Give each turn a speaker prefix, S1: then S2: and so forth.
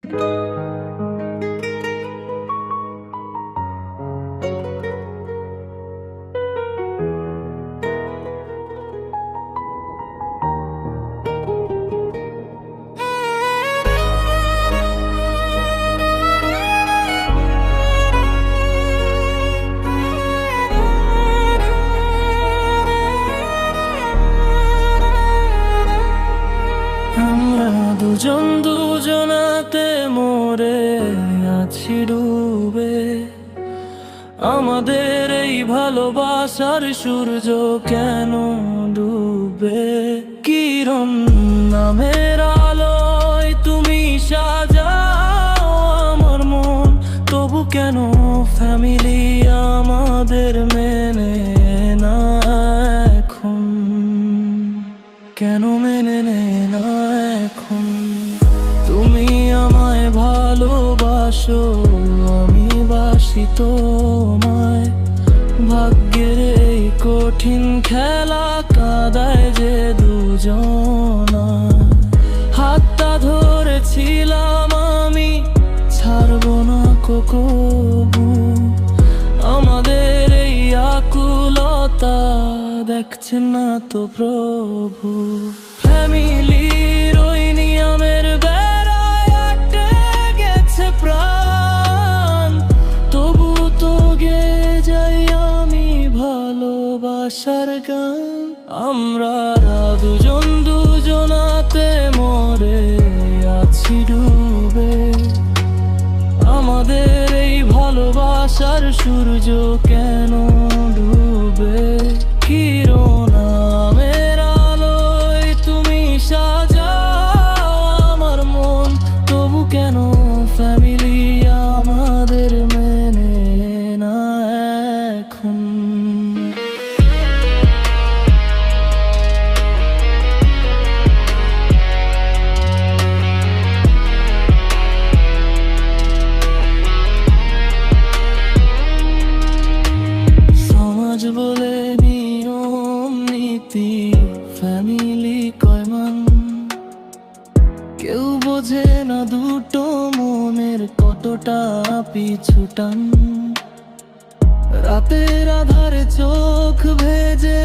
S1: আমরা দুজন দুজনাতে মরে আছি ডুবে, আমাদের এই ভালোবাসার সূর্য কেন ডুবে? কিরণ নামের আলোয় তুমি সাজাও আমার মন, তবু কেন ফ্যামিলি আমাদের মেনে না এখন? কেন মেনে নেয় না এখন? তুমি আমায় ভালোবাসো, আমি বাসি তোমায়। ভাগ্যের এই কঠিন খেলা কাঁদায় যে দুজনা। হাতটা ধরেছিলাম আমি, ছাড়বো না কবু। আমাদের এই আকুলতা দেখছেন না তো প্রভু? ফ্যামিলির ওই নিয়মের বেড়ায় আটকে গেছে প্রাণ, তবু তো গেয়ে যাই আমি ভালোবাসার গান। আমরা দুজন দুজনাতে মরে আছি ডুবে, আমাদের এই ভালোবাসার সূর্য কেন ডুবে? কিরণ নামের আলোয় তুমি সাজাও আমার মন, তবু কেন ফ্যামিলি আমাদের মেনে না এখন? সমাজ বলে নিয়ম নীতি, ফ্যামিলি কয়মান, কেউ বোঝে না দুটো মনের কতটা পিছুটান। রাতের আধারে চোখ ভেজে